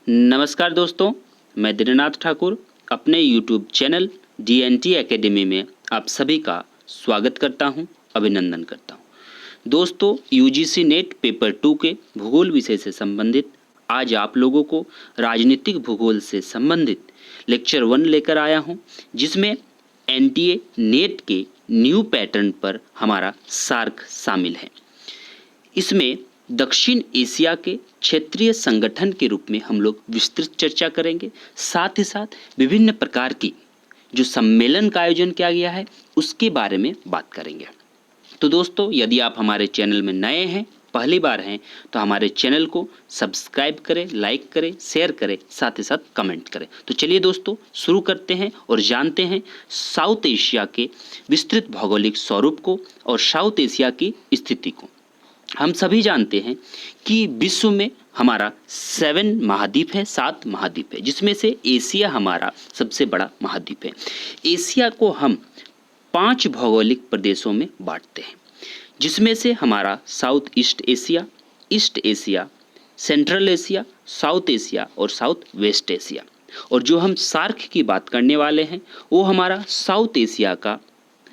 नमस्कार दोस्तों, मैं दीननाथ ठाकुर अपने YouTube चैनल DNT एकेडमी में आप सभी का स्वागत करता हूं, अभिनंदन करता हूं। दोस्तों, UGC नेट पेपर 2 के भूगोल विषय से संबंधित आज आप लोगों को राजनीतिक भूगोल से संबंधित लेक्चर 1 लेकर आया हूं, जिसमें NTA नेट के न्यू पैटर्न पर हमारा सार्क शामिल है। इसमें दक्षिण एशिया के क्षेत्रीय संगठन के रूप में हम लोग विस्तृत चर्चा करेंगे। साथ ही साथ विभिन्न प्रकार की जो सम्मेलन का आयोजन किया गया है उसके बारे में बात करेंगे। तो दोस्तों, यदि आप हमारे चैनल में नए हैं, पहली बार हैं, तो हमारे चैनल को सब्सक्राइब करें, लाइक करें, शेयर करें, साथ ही साथ कमेंट करें। तो चलिए दोस्तों, शुरू करते हैं और जानते हैं साउथ एशिया के विस्तृत भौगोलिक स्वरूप को और साउथ एशिया की स्थिति को। हम सभी जानते हैं कि विश्व में हमारा 7 महाद्वीप है, 7 महाद्वीप है, जिसमें से एशिया हमारा सबसे बड़ा महाद्वीप है। एशिया को हम 5 भौगोलिक प्रदेशों में बांटते हैं, जिसमें से हमारा south east Asia, central Asia, south Asia और साउथ वेस्ट एशिया। और जो हम सार्क की बात करने वाले हैं वो हमारा साउथ एशिया का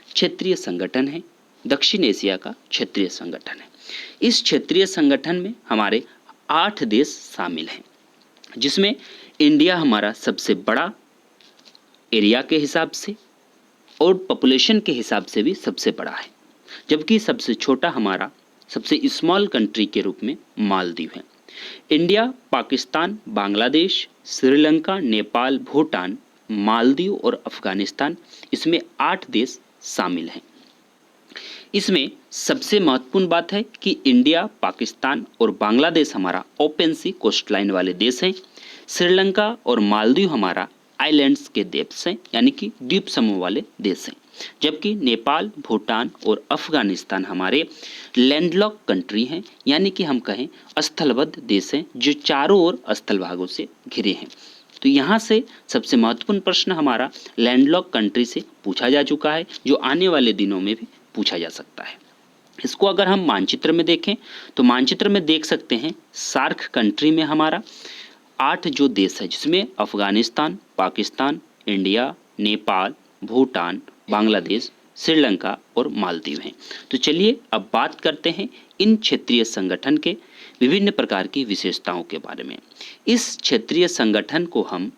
क्षेत्रीय संगठन है, दक्षिण एशिया का क्षेत्रीय संगठन है। इस क्षेत्रीय संगठन में हमारे 8 देश शामिल हैं, जिसमें इंडिया हमारा सबसे बड़ा एरिया के हिसाब से और पॉपुलेशन के हिसाब से भी सबसे बड़ा है, जबकि सबसे छोटा हमारा सबसे स्मॉल कंट्री के रूप में मालदीव है। इंडिया, पाकिस्तान, बांग्लादेश, श्रीलंका, नेपाल, भूटान, मालदीव और अफगानिस्तान, इसमें 8 देश शामिल हैं। इसमें सबसे महत्वपूर्ण बात है कि इंडिया, पाकिस्तान और बांग्लादेश हमारा ओपन सी कोस्टलाइन वाले देश हैं। श्रीलंका और मालदीव हमारा आइलैंड्स के देश हैं, यानी कि द्वीप समूह वाले देश हैं, जबकि नेपाल, भूटान और अफगानिस्तान हमारे लैंडलॉक कंट्री हैं, यानी कि हम कहें स्थलबद्ध देश हैं जो चारों ओर स्थल भागों से घिरे हैं। तो यहाँ से सबसे महत्वपूर्ण प्रश्न हमारा लैंडलॉक कंट्री से पूछा जा चुका है, जो आने वाले दिनों में भी पूछा जा सकता है। इसको अगर हम मानचित्र में देखें तो मानचित्र में देख सकते हैं सार्क कंट्री में हमारा 8 जो देश है, जिसमें अफगानिस्तान, पाकिस्तान, इंडिया, नेपाल, भूटान, बांग्लादेश, श्रीलंका और मालदीव हैं। तो चलिए अब बात करते हैं इन क्षेत्रीय संगठन के विभिन्न प्रकार की विशेषताओं के बारे में। इस क्षेत्रीय संगठन को हम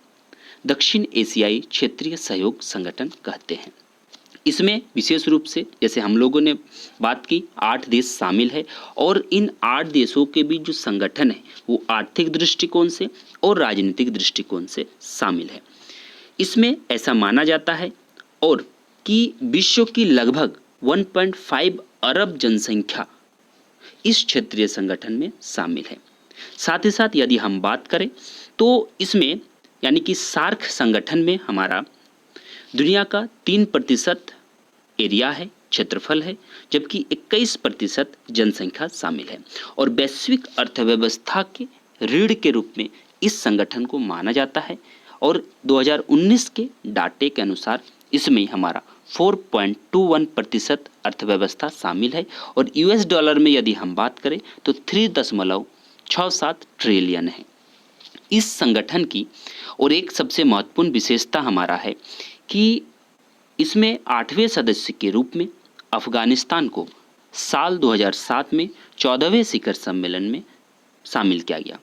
दक्षिण एशियाई क्षेत्रीय सहयोग संगठन कहते हैं। इसमें विशेष रूप से जैसे हम लोगों ने बात की 8 देश शामिल है, और इन 8 देशों के बीच जो संगठन है वो आर्थिक दृष्टिकोण से और राजनीतिक दृष्टिकोण से शामिल है। इसमें ऐसा माना जाता है और कि विश्व की लगभग 1.5 अरब जनसंख्या इस क्षेत्रीय संगठन में शामिल है। साथ ही साथ यदि हम बात करें तो इसमें यानी कि सार्क संगठन में हमारा दुनिया का 3% एरिया है, क्षेत्रफल है, जबकि 21% जनसंख्या शामिल है। और वैश्विक अर्थव्यवस्था के रीढ़ के रूप में इस संगठन को माना जाता है। और 2019 के डाटे के अनुसार इसमें हमारा 4.21% अर्थव्यवस्था शामिल है। और US डॉलर में यदि हम बात करें तो 3.67 ट्रिलियन है इस संगठन की। और एक सबसे महत्वपूर्ण विशेषता हमारा है कि इसमें 8वें सदस्य के रूप में अफगानिस्तान को साल 2007 में 14वें शिखर सम्मेलन में शामिल किया गया।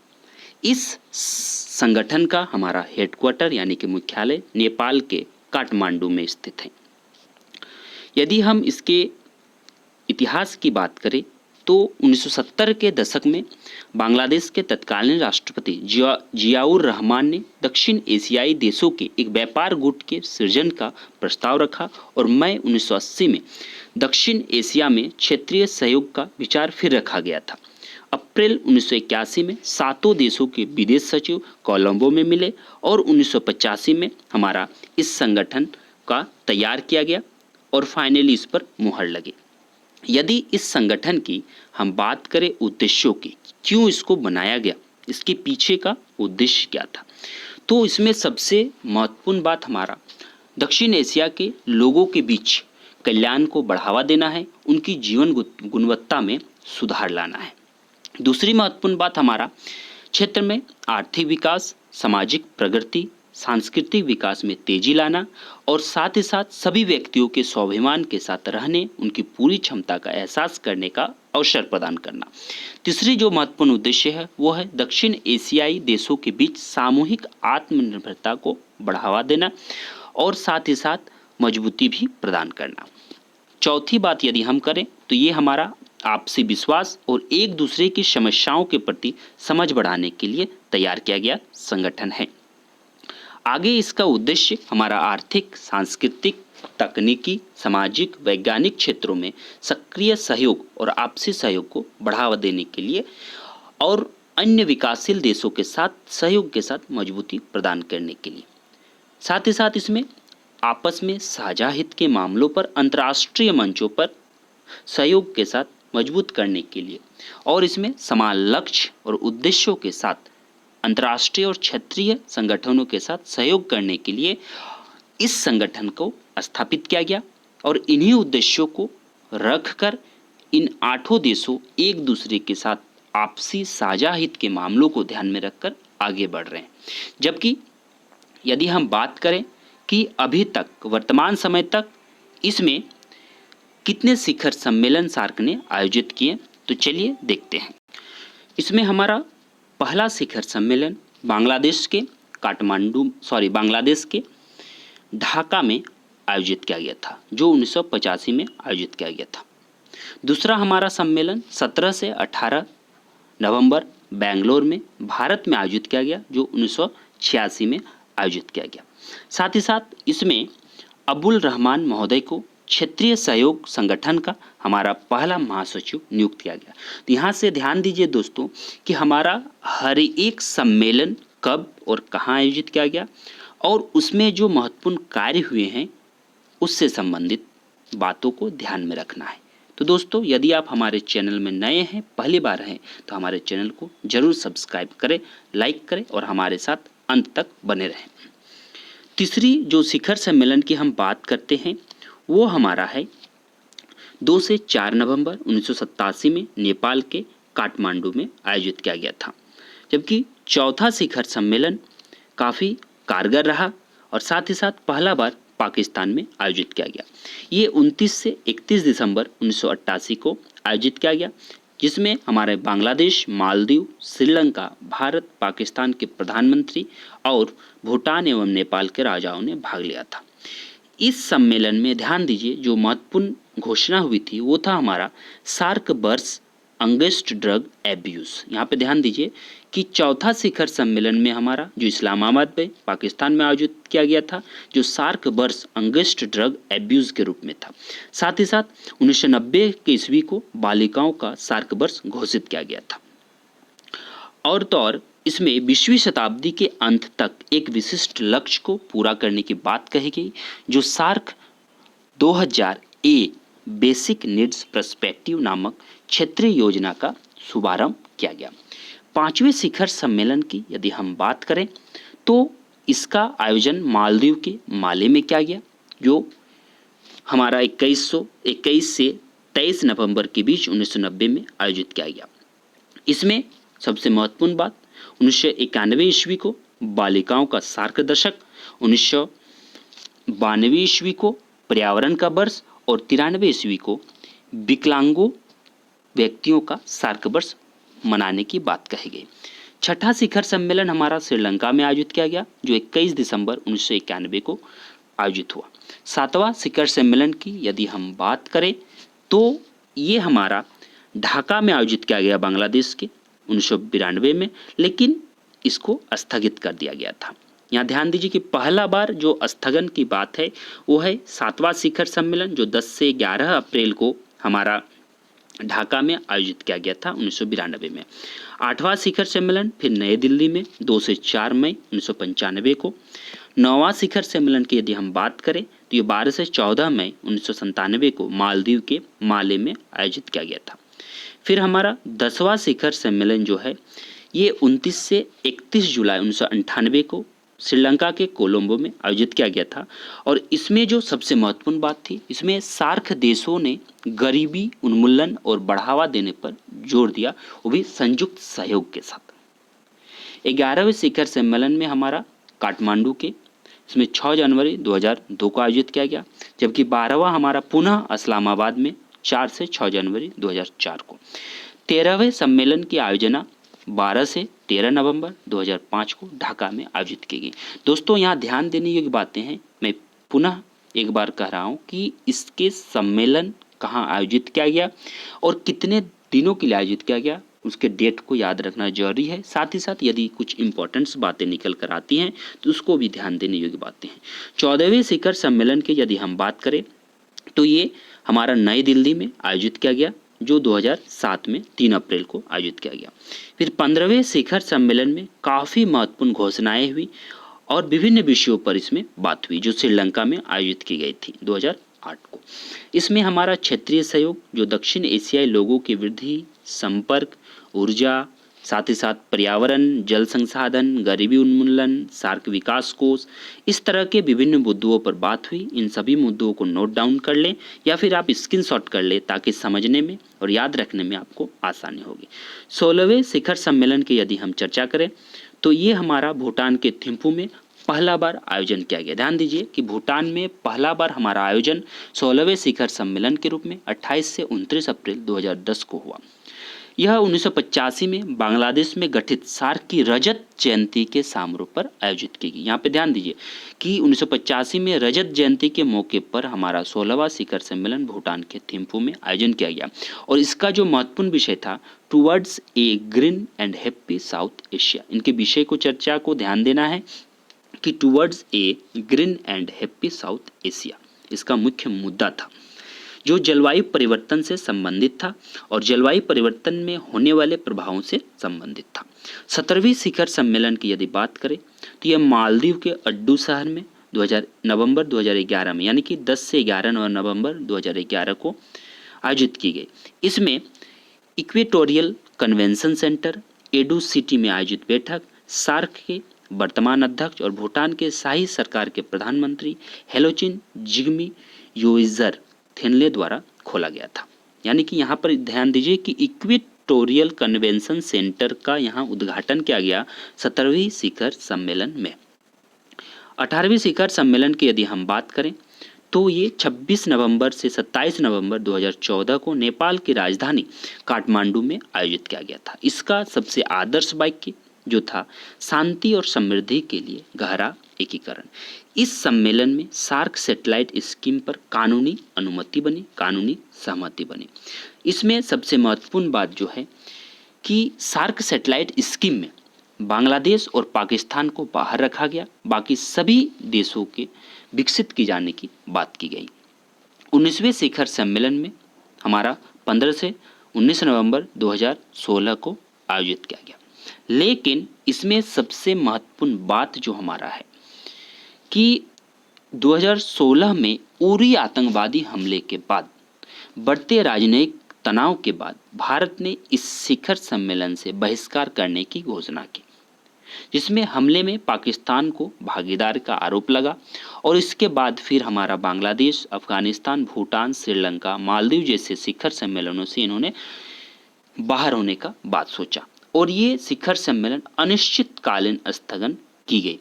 इस संगठन का हमारा हेडक्वार्टर यानी कि मुख्यालय नेपाल के काठमांडू में स्थित है। यदि हम इसके इतिहास की बात करें तो 1970 के दशक में बांग्लादेश के तत्कालीन राष्ट्रपति जियाउर रहमान ने दक्षिण एशियाई देशों के एक व्यापार गुट के सृजन का प्रस्ताव रखा, और मई 1980 में दक्षिण एशिया में क्षेत्रीय सहयोग का विचार फिर रखा गया था। अप्रैल 1981 में 7 देशों के विदेश सचिव कोलंबो में मिले और 1985 में हमारा इस संगठन का तैयार किया गया और फाइनली इस पर मुहर लगी। यदि इस संगठन की हम बात करें उद्देश्यों की, क्यों इसको बनाया गया, इसके पीछे का उद्देश्य क्या था, तो इसमें सबसे महत्वपूर्ण बात हमारा दक्षिण एशिया के लोगों के बीच कल्याण को बढ़ावा देना है, उनकी जीवन गुणवत्ता में सुधार लाना है। दूसरी महत्वपूर्ण बात हमारा क्षेत्र में आर्थिक विकास, सामाजिक प्रगति, सांस्कृतिक विकास में तेजी लाना और साथ ही साथ सभी व्यक्तियों के स्वाभिमान के साथ रहने, उनकी पूरी क्षमता का एहसास करने का अवसर प्रदान करना। तीसरी जो महत्वपूर्ण उद्देश्य है वो है दक्षिण एशियाई देशों के बीच सामूहिक आत्मनिर्भरता को बढ़ावा देना और साथ ही साथ मजबूती भी प्रदान करना। चौथी बात यदि हम करें तो ये हमारा आपसी विश्वास और एक दूसरे की समस्याओं के प्रति समझ बढ़ाने के लिए तैयार किया गया संगठन है। आगे इसका उद्देश्य हमारा आर्थिक, सांस्कृतिक, तकनीकी, सामाजिक, वैज्ञानिक क्षेत्रों में सक्रिय सहयोग और आपसी सहयोग को बढ़ावा देने के लिए और अन्य विकासशील देशों के साथ सहयोग के साथ मजबूती प्रदान करने के लिए, साथ ही साथ इसमें आपस में साझा हित के मामलों पर अंतर्राष्ट्रीय मंचों पर सहयोग के साथ मजबूत करने के लिए और इसमें समान लक्ष्य और उद्देश्यों के साथ अंतर्राष्ट्रीय और क्षेत्रीय संगठनों के साथ सहयोग करने के लिए इस संगठन को स्थापित किया गया और इन्हीं उद्देश्यों को रखकर इन 8 देशों एक दूसरे के साथ आपसी साझा हित के मामलों को ध्यान में रखकर आगे बढ़ रहे हैं। जबकि यदि हम बात करें कि अभी तक वर्तमान समय तक इसमें कितने शिखर सम्मेलन सार्क ने आयोजित किए, तो चलिए देखते हैं। इसमें हमारा पहला शिखर सम्मेलन बांग्लादेश के ढाका में आयोजित किया गया था, जो 1985 में आयोजित किया गया था। दूसरा हमारा सम्मेलन 17 से 18 नवंबर बेंगलोर में भारत में आयोजित किया गया, जो 1986 में आयोजित किया गया। साथ ही साथ इसमें अबुल रहमान महोदय को क्षेत्रीय सहयोग संगठन का हमारा पहला महासचिव नियुक्त किया गया। तो यहाँ से ध्यान दीजिए दोस्तों कि हमारा हर एक सम्मेलन कब और कहाँ आयोजित किया गया और उसमें जो महत्वपूर्ण कार्य हुए हैं उससे संबंधित बातों को ध्यान में रखना है। तो दोस्तों, यदि आप हमारे चैनल में नए हैं, पहली बार हैं, तो हमारे चैनल को जरूर सब्सक्राइब करें, लाइक करें और हमारे साथ अंत तक बने रहें। तीसरी जो शिखर सम्मेलन की हम बात करते हैं वो हमारा है 2 से 4 नवंबर 1987 में नेपाल के काठमांडू में आयोजित किया गया था। जबकि चौथा शिखर सम्मेलन काफ़ी कारगर रहा और साथ ही साथ पहला बार पाकिस्तान में आयोजित किया गया। ये 29 से 31 दिसंबर 1988 को आयोजित किया गया, जिसमें हमारे बांग्लादेश, मालदीव, श्रीलंका, भारत, पाकिस्तान के प्रधानमंत्री और भूटान एवं नेपाल के राजाओं ने भाग लिया था। इस सम्मेलन में ध्यान दीजिए जो महत्वपूर्ण घोषणा हुई थी वो था हमारा सार्क वर्स अगेंस्ट ड्रग एब्यूज़। यहाँ पे ध्यान दीजिए कि चौथा शिखर सम्मेलन में हमारा जो इस्लामाबाद में पाकिस्तान में आयोजित किया गया था, जो सार्क वर्स अगेंस्ट ड्रग एब्यूज़ के रूप में था। साथ ही साथ 1990 के ईस्वी को बालिकाओं का सार्क वर्स घोषित किया गया था। और तो और इसमें 20वीं शताब्दी के अंत तक एक विशिष्ट लक्ष्य को पूरा करने की बात कही गई, जो सार्क 2000 ए बेसिक नीड्स पर्सपेक्टिव नामक क्षेत्रीय योजना का शुभारंभ किया गया। 5वें शिखर सम्मेलन की यदि हम बात करें तो इसका आयोजन मालदीव के माले में किया गया, जो हमारा 21 से 23 नवंबर के बीच 1990 में आयोजित किया गया। इसमें सबसे महत्वपूर्ण बात 1991 ईस्वी को बालिकाओं का सार्क दशक, 1992 ईस्वी को पर्यावरण का वर्ष और 93 ईस्वी को विकलांगों व्यक्तियों का सार्क वर्ष मनाने की बात कही गई। छठा शिखर सम्मेलन हमारा श्रीलंका में आयोजित किया गया, जो 21 दिसंबर 1991 को आयोजित हुआ। 7वां शिखर सम्मेलन की यदि हम बात करें तो ये हमारा ढाका में आयोजित किया गया बांग्लादेश के 1992 में, लेकिन इसको स्थगित कर दिया गया था। यहाँ ध्यान दीजिए कि पहला बार जो स्थगन की बात है वो है 7वां शिखर सम्मेलन, जो 10 से 11 अप्रैल को हमारा ढाका में आयोजित किया गया था 1992 में। 8वां शिखर सम्मेलन फिर नई दिल्ली में 2 से 4 मई 1995 को। 9वां शिखर सम्मेलन की यदि हम बात करें तो ये 12 से 14 मई 1997 को मालदीव के माले में आयोजित किया गया था। फिर हमारा 10वां शिखर सम्मेलन जो है ये 29 से 31 जुलाई 1998 को श्रीलंका के कोलंबो में आयोजित किया गया था। और इसमें जो सबसे महत्वपूर्ण बात थी, इसमें सार्क देशों ने गरीबी उन्मूलन और बढ़ावा देने पर जोर दिया, वो भी संयुक्त सहयोग के साथ। 11वें शिखर सम्मेलन में हमारा काठमांडू के, इसमें 6 जनवरी 2002 को आयोजित किया गया, जबकि 12वां हमारा पुनः इस्लामाबाद में 4 से 6 जनवरी 2004 को। 13वें सम्मेलन की आयोजना 12 से 13 नवंबर 2005 को ढाका में आयोजित की गई। दोस्तों यहाँ ध्यान देने योग्य बातें हैं, मैं पुनः एक बार कह रहा हूँ कि इसके सम्मेलन कहाँ आयोजित किया गया और कितने दिनों के लिए आयोजित किया गया, उसके डेट को याद रखना जरूरी है। साथ ही साथ यदि कुछ इंपॉर्टेंट्स बातें निकल कर आती हैं तो उसको भी ध्यान देने योग्य बातें हैं। 14वें शिखर सम्मेलन की यदि हम बात करें तो ये हमारा नई दिल्ली में आयोजित किया गया, जो 2007 में 3 अप्रैल को आयोजित किया गया। फिर 15वें शिखर सम्मेलन में काफ़ी महत्वपूर्ण घोषणाएं हुई और विभिन्न विषयों पर इसमें बात हुई, जो श्रीलंका में आयोजित की गई थी 2008 को। इसमें हमारा क्षेत्रीय सहयोग, जो दक्षिण एशियाई लोगों की वृद्धि, संपर्क, ऊर्जा, साथ ही साथ पर्यावरण, जल संसाधन, गरीबी उन्मूलन, सार्क विकास कोष, इस तरह के विभिन्न मुद्दों पर बात हुई। इन सभी मुद्दों को नोट डाउन कर लें या फिर आप स्क्रीनशॉट कर लें ताकि समझने में और याद रखने में आपको आसानी होगी। 16वें शिखर सम्मेलन की यदि हम चर्चा करें तो ये हमारा भूटान के थिम्पू में पहला बार आयोजन किया गया। ध्यान दीजिए कि भूटान में पहला बार हमारा आयोजन 16वें शिखर सम्मेलन के रूप में 28 से 29 अप्रैल 2010 को हुआ। यह 1985 में बांग्लादेश में गठित सार्क की रजत जयंती के समारोह पर आयोजित की गई। यहाँ पे ध्यान दीजिए कि 1985 में रजत जयंती के मौके पर हमारा 16वां शिखर सम्मेलन भूटान के थिम्पू में आयोजन किया गया और इसका जो महत्वपूर्ण विषय था, towards a green and happy south Asia. इनके विषय को चर्चा को ध्यान देना है कि towards a green and happy south Asia इसका मुख्य मुद्दा था, जो जलवायु परिवर्तन से संबंधित था और जलवायु परिवर्तन में होने वाले प्रभावों से संबंधित था। 17वीं शिखर सम्मेलन की यदि बात करें तो यह मालदीव के अड्डू शहर में नवंबर 2011 में, यानी कि 10 से 11 नवंबर 2011 को आयोजित की गई। इसमें equatorial convention centre edu city में आयोजित बैठक सार्क के वर्तमान अध्यक्ष और भूटान के शाही सरकार के प्रधानमंत्री हेलोचिन जिग्मी योइजर थेनले द्वारा खोला गया था। यानी कि यहाँ पर ध्यान दीजिए कि इक्वेटोरियल कन्वेंशन सेंटर का यहाँ उद्घाटन किया गया 17वीं शिखर सम्मेलन में। 18वीं शिखर सम्मेलन की यदि हम बात करें तो ये 26 नवंबर से 27 नवंबर 2014 को नेपाल की राजधानी काठमांडू में आयोजित किया गया था। इसका सबसे आदर्श वाक्य जो था, शांति और समृद्धि के लिए गहरा एकीकरण। इस सम्मेलन में सार्क सैटेलाइट स्कीम पर कानूनी अनुमति बनी, कानूनी सहमति बनी। इसमें सबसे महत्वपूर्ण बात जो है कि सार्क सैटेलाइट स्कीम में बांग्लादेश और पाकिस्तान को बाहर रखा गया, बाकी सभी देशों के विकसित की जाने की बात की गई। 19वें शिखर सम्मेलन में हमारा 15 से 19 नवंबर 2016 को आयोजित किया गया। लेकिन इसमें सबसे महत्वपूर्ण बात जो हमारा है कि 2016 में उरी आतंकवादी हमले के बाद, बढ़ते राजनयिक तनाव के बाद भारत ने इस शिखर सम्मेलन से बहिष्कार करने की घोषणा की, जिसमें हमले में पाकिस्तान को भागीदार का आरोप लगा और इसके बाद फिर हमारा बांग्लादेश, अफगानिस्तान, भूटान, श्रीलंका, मालदीव जैसे शिखर सम्मेलनों से इन्होंने बाहर होने का बात सोचा और ये शिखर सम्मेलन अनिश्चितकालीन स्थगन की गई।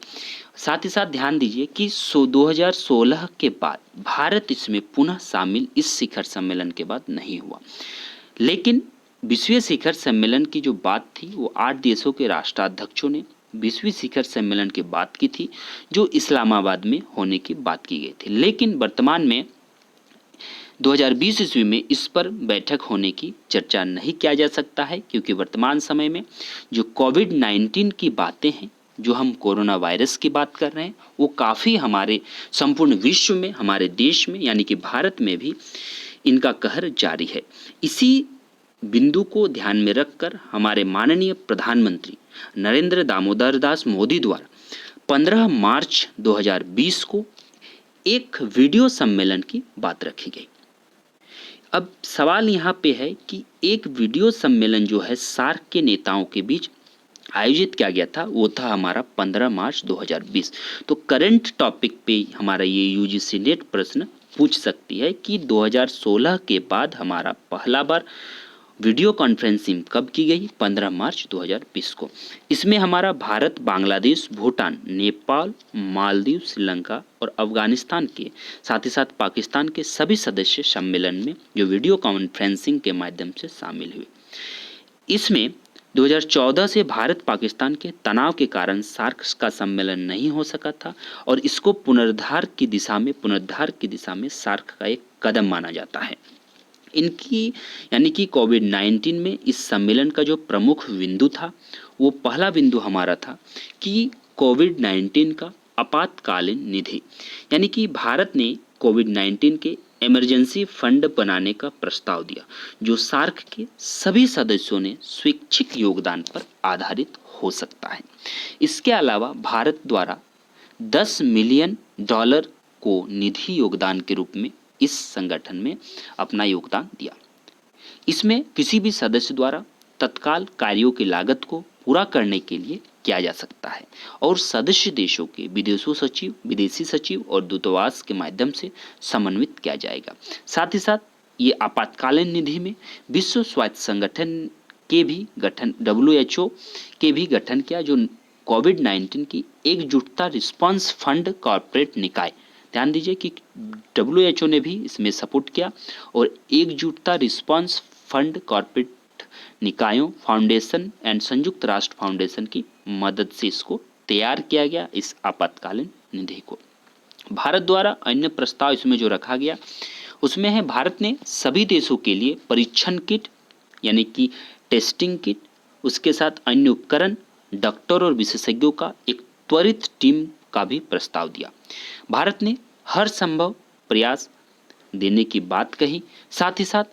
साथ ही साथ ध्यान दीजिए कि 2016 के बाद भारत इसमें पुनः शामिल इस शिखर सम्मेलन के बाद नहीं हुआ। लेकिन 20वें शिखर सम्मेलन की जो बात थी वो 8 देशों के राष्ट्राध्यक्षों ने 20वीं शिखर सम्मेलन की बात की थी, जो इस्लामाबाद में होने की बात की गई थी। लेकिन वर्तमान में 2020 ईस्वी में इस पर बैठक होने की चर्चा नहीं किया जा सकता है, क्योंकि वर्तमान समय में जो कोविड-19 की बातें हैं, जो हम कोरोना वायरस की बात कर रहे हैं, वो काफ़ी हमारे संपूर्ण विश्व में, हमारे देश में यानी कि भारत में भी इनका कहर जारी है। इसी बिंदु को ध्यान में रखकर हमारे माननीय प्रधानमंत्री नरेंद्र दामोदर दास मोदी द्वारा 15 मार्च 2020 को एक वीडियो सम्मेलन की बात रखी गई। अब सवाल यहाँ पे है कि एक वीडियो सम्मेलन जो है सार्क के नेताओं के बीच आयोजित किया गया था, वो था हमारा 15 मार्च 2020। तो करंट टॉपिक पे हमारा ये यूजीसी नेट प्रश्न पूछ सकती है कि 2016 के बाद हमारा पहला बार वीडियो कॉन्फ्रेंसिंग कब की गई? 15 मार्च 2020 को। इसमें हमारा भारत, बांग्लादेश, भूटान, नेपाल, मालदीव, श्रीलंका और अफगानिस्तान के साथ ही साथ पाकिस्तान के सभी सदस्य सम्मेलन में जो वीडियो कॉन्फ्रेंसिंग के माध्यम से शामिल हुए। इसमें 2014 से भारत पाकिस्तान के तनाव के कारण सार्क का सम्मेलन नहीं हो सका था और इसको पुनरुद्धार की दिशा में सार्क का एक कदम माना जाता है। इनकी यानी कि कोविड-19 में इस सम्मेलन का जो प्रमुख बिंदु था वो पहला बिंदु हमारा था कि कोविड-19 का आपातकालीन निधि, यानी कि भारत ने कोविड-19 के इमरजेंसी फंड बनाने का प्रस्ताव दिया जो सार्क के सभी सदस्यों ने स्वैच्छिक योगदान पर आधारित हो सकता है। इसके अलावा भारत द्वारा $10 मिलियन को निधि योगदान के रूप में इस संगठन में अपना योगदान दिया। इसमें किसी भी सदस्य द्वारा तत्काल कार्यों की लागत को पूरा करने के लिए किया जा सकता है और सदस्य देशों के विदेशी सचिव और दूतावास के माध्यम से समन्वित किया जाएगा। साथ ही साथ ये आपातकालीन निधि में विश्व स्वास्थ्य संगठन के भी गठन WHO के भी गठन किया जो कोविड-19 की एकजुटता रिस्पांस फंड कॉर्पोरेट निकाय, ध्यान दीजिए कि WHO ने भी इसमें सपोर्ट किया और एकजुटता रिस्पांस फंड कॉर्पोरेट निकायों, फाउंडेशन एंड संयुक्त राष्ट्र फाउंडेशन की मदद से इसको तैयार किया गया इस आपातकालीन निधि को। भारत द्वारा अन्य प्रस्ताव इसमें जो रखा गया उसमें है भारत ने सभी देशों के लिए परीक्षण किट यानी कि टेस्टिंग किट, उसके साथ अन्य उपकरण, डॉक्टर और विशेषज्ञों का एक त्वरित टीम का भी प्रस्ताव दिया। भारत ने हर संभव प्रयास देने की बात कही। साथ ही साथ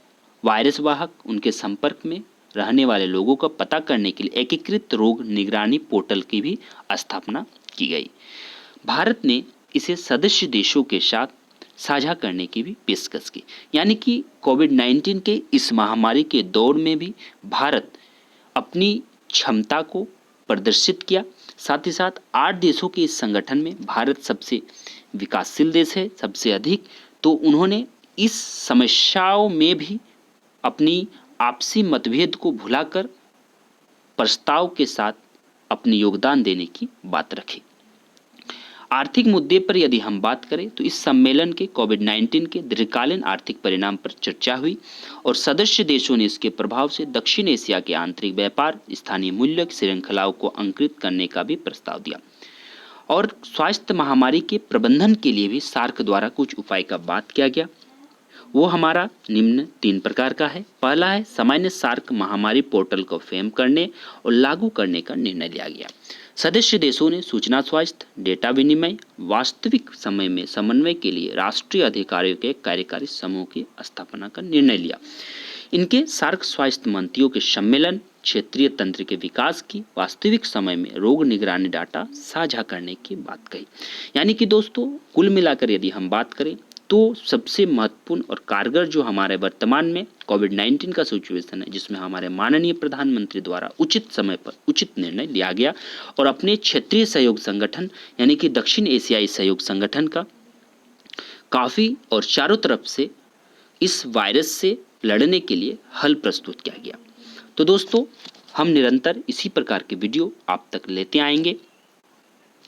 वायरस वाहक, उनके संपर्क में रहने वाले लोगों का पता करने के लिए एकीकृत रोग निगरानी पोर्टल की भी स्थापना की गई। भारत ने इसे सदस्य देशों के साथ साझा करने की भी पेशकश की, यानी कि कोविड-19 के इस महामारी के दौर में भी भारत अपनी क्षमता को प्रदर्शित किया। साथ ही साथ 8 देशों के इस संगठन में भारत सबसे विकासशील देश है, सबसे अधिक, तो उन्होंने इस समस्याओं में भी अपनी आपसी मतभेद को भुलाकर प्रस्ताव के साथ अपनी योगदान देने की बात रखी। आर्थिक मुद्दे पर यदि हम बात करें तो इस सम्मेलन के कोविड-19 के दीर्घकालीन आर्थिक परिणाम पर चर्चा हुई और सदस्य देशों ने इसके प्रभाव से दक्षिण एशिया के आंतरिक व्यापार, स्थानीय मूल्य श्रृंखलाओं को अंकुरित करने का भी प्रस्ताव दिया और स्वास्थ्य महामारी के प्रबंधन के लिए भी सार्क द्वारा कुछ उपाय का बात किया गया। वो हमारा निम्न 3 प्रकार का है। पहला है सामान्य सार्क महामारी पोर्टल को फेम करने और लागू करने का निर्णय लिया गया। सदस्य देशों ने सूचना स्वास्थ्य, डेटा विनिमय, वास्तविक समय में समन्वय के लिए राष्ट्रीय अधिकारियों के कार्यकारी समूह की स्थापना का निर्णय लिया। इनके सार्क स्वास्थ्य मंत्रियों के सम्मेलन क्षेत्रीय तंत्र के विकास की वास्तविक समय में रोग निगरानी डाटा साझा करने की बात कही। यानी कि दोस्तों कुल मिलाकर यदि हम बात करें तो सबसे महत्वपूर्ण और कारगर जो हमारे वर्तमान में कोविड-19 का सिचुएशन है, जिसमें हमारे माननीय प्रधानमंत्री द्वारा उचित समय पर उचित निर्णय लिया गया और अपने क्षेत्रीय सहयोग संगठन यानी कि दक्षिण एशियाई सहयोग संगठन का काफ़ी और चारों तरफ से इस वायरस से लड़ने के लिए हल प्रस्तुत किया गया। तो दोस्तों हम निरंतर इसी प्रकार के वीडियो आप तक लेते आएंगे,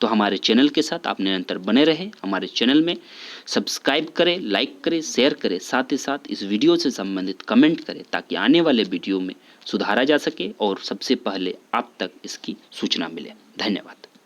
तो हमारे चैनल के साथ आप निरंतर बने रहें। हमारे चैनल में सब्सक्राइब करें, लाइक करें, शेयर करें, साथ ही साथ इस वीडियो से संबंधित कमेंट करें ताकि आने वाले वीडियो में सुधारा जा सके और सबसे पहले आप तक इसकी सूचना मिले। धन्यवाद।